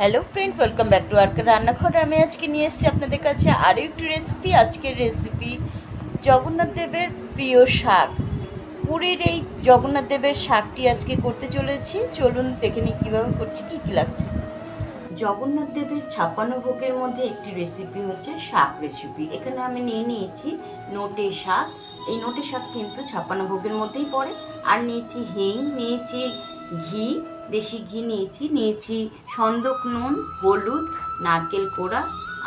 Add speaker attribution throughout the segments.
Speaker 1: Hello friend, welcome back to আরকে রান্নাঘর। আমি আজকে নিয়ে এসেছি আপনাদের কাছে আরও একটি রেসিপি। আজকের রেসিপি জগন্নাথ দেবের প্রিয় শাক, পুরীর এই জগন্নাথ দেবের শাকটি আজকে করতে চলেছি। চলুন দেখে নিই কীভাবে করছি, কী কী লাগছে। জগন্নাথ দেবের 56 ভোগের মধ্যে একটি রেসিপি হচ্ছে শাক রেসিপি। এখানে আমি নিয়ে নিয়েছি নোটে শাক। এই নোটে শাক কিন্তু 56 ভোগের মধ্যেই পড়ে। আর নিয়েছি হিং, নিয়েছি ঘি, দেশি ঘি নিয়েছি সন্দক নুন, হলুদ, নারকেল কোড়া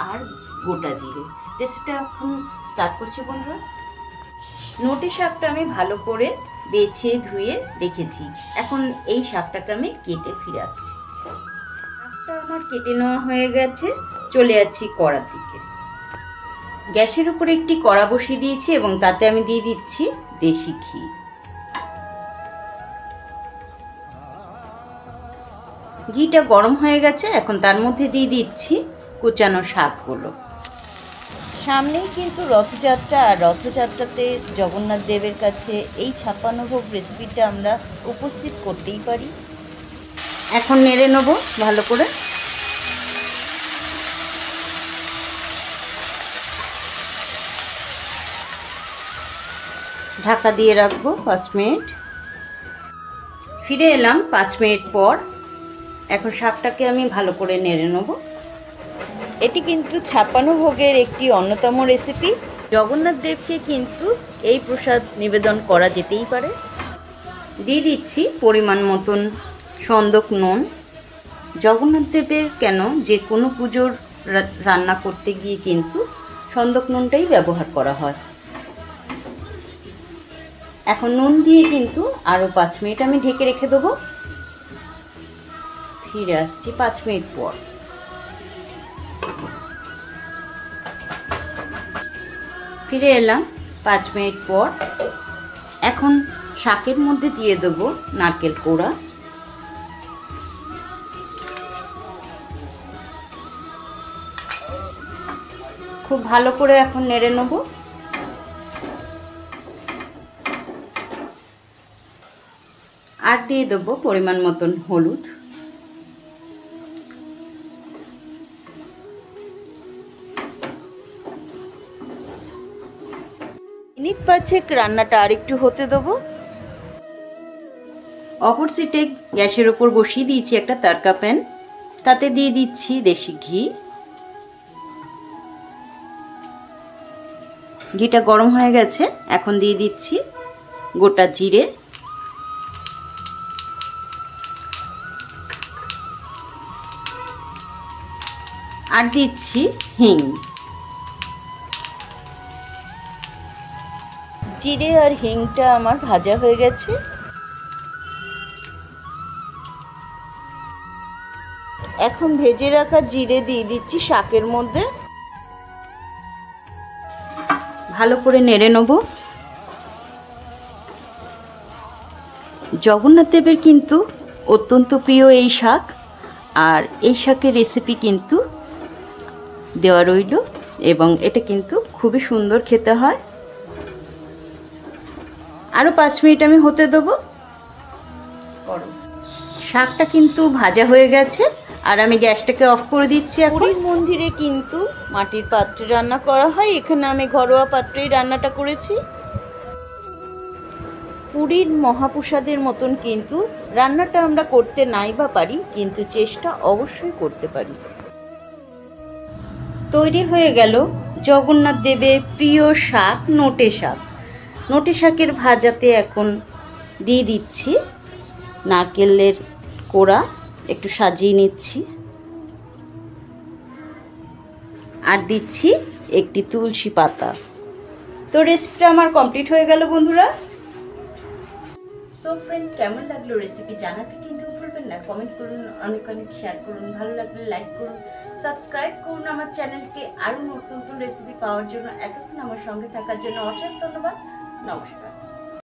Speaker 1: আর গোটা জিরে। রেসিপিটা এখন স্টার্ট করছি বন্ধুরা। নোটে শাকটা আমি ভালো করে বেছে ধুয়ে রেখেছি। এখন এই শাকটাকে আমি কেটে ফিরে আসছি। শাকটা আমার কেটে নেওয়া হয়ে গেছে। চলে যাচ্ছি কড়ার দিকে। গ্যাসের উপরে একটি কড়া বসিয়ে দিয়েছি এবং তাতে আমি দিয়ে দিচ্ছি দেশি ঘি। ঘিটা গরম হয়ে গেছে, এখন তার মধ্যে দিয়ে দিচ্ছি কুচানো শাকগুলো। সামনেই কিন্তু রথযাত্রা, আর রথযাত্রাতে জগন্নাথ দেবের কাছে এই 56 ভোগ রেসিপিটা আমরা উপস্থিত করতেই পারি। এখন নেড়ে নেবো ভালো করে। ঢাকা দিয়ে রাখবো 5 মিনিট। ফিরে এলাম 5 মিনিট পর। এখন শাকটাকে আমি ভালো করে নেড়ে নেব। এটি কিন্তু 56 ভোগের একটি অন্যতম রেসিপি। জগন্নাথ দেবকে কিন্তু এই প্রসাদ নিবেদন করা যেতেই পারে। দিয়ে দিচ্ছি পরিমাণ মতন সন্দক নুন। জগন্নাথ দেবের কেন, যে কোনো পুজোর রান্না করতে গিয়ে কিন্তু সন্দক নুনটাই ব্যবহার করা হয়। এখন নুন দিয়ে কিন্তু আরও 5 মিনিট আমি ঢেকে রেখে দেবো। ফিরে আসছি 5 মিনিট পর। ফিরে এলাম 5 মিনিট পর। এখন শাকের মধ্যে দিয়ে দেবো নারকেল কোড়া। খুব ভালো করে এখন নেড়ে নেব। আর দিয়ে দেবো পরিমাণ মতন হলুদ। মিনিট 5 রান্নাটা আর একটু হতে দেবো। অপর সাইডে গ্যাসের ওপর বসিয়ে দিয়েছি একটা তারকা প্যান। তাতে দিয়ে দিচ্ছি দেশি ঘি। ঘিটা গরম হয়ে গেছে, এখন দিয়ে দিচ্ছি গোটা জিরে, আর দিচ্ছি হিং। জিরে আর হিংটা আমার ভাজা হয়ে গেছে। এখন ভেজে রাখা জিরে দিয়ে দিচ্ছি শাকের মধ্যে। ভালো করে নেড়ে নেব। জগন্নাথ দেবের কিন্তু অত্যন্ত প্রিয় এই শাক, আর এই শাকের রেসিপি কিন্তু দেওয়া রইল, এবং এটা কিন্তু খুবই সুন্দর খেতে হয়। আরও 5 মিনিট আমি হতে দেবো। শাকটা কিন্তু ভাজা হয়ে গেছে, আর আমি গ্যাসটাকে অফ করে দিচ্ছি। পুরীর মন্দিরে কিন্তু মাটির পাত্রে রান্না করা হয়, এখানে আমি ঘরোয়া পাত্রেই রান্নাটা করেছি। পুরীর মহাপ্রসাদের মতন কিন্তু রান্নাটা আমরা করতে নাই বা পারি, কিন্তু চেষ্টা অবশ্যই করতে পারি। তৈরি হয়ে গেল জগন্নাথ দেবের প্রিয় শাক নোটে শাক। নোটে শাকের ভাজাতে এখন দিয়ে দিচ্ছি নারকেলের কোড়া, একটু সাজিয়ে নিচ্ছি, আর দিচ্ছি একটি তুলসী পাতা। তো রেসিপিটা আমার কমপ্লিট হয়ে গেল বন্ধুরা। সো ফ্রেন্ড, কেমন লাগলো রেসিপি জানাতে কিন্তু ভুলবেন না। কমেন্ট করুন, অনেক অনেক শেয়ার করুন, ভালো লাগলে লাইক করুন, সাবস্ক্রাইব করুন আমার চ্যানেলকে আরও নতুন নতুন রেসিপি পাওয়ার জন্য। এতক্ষণ আমার সঙ্গে থাকার জন্য অশেষ ধন্যবাদ। নমস্কার।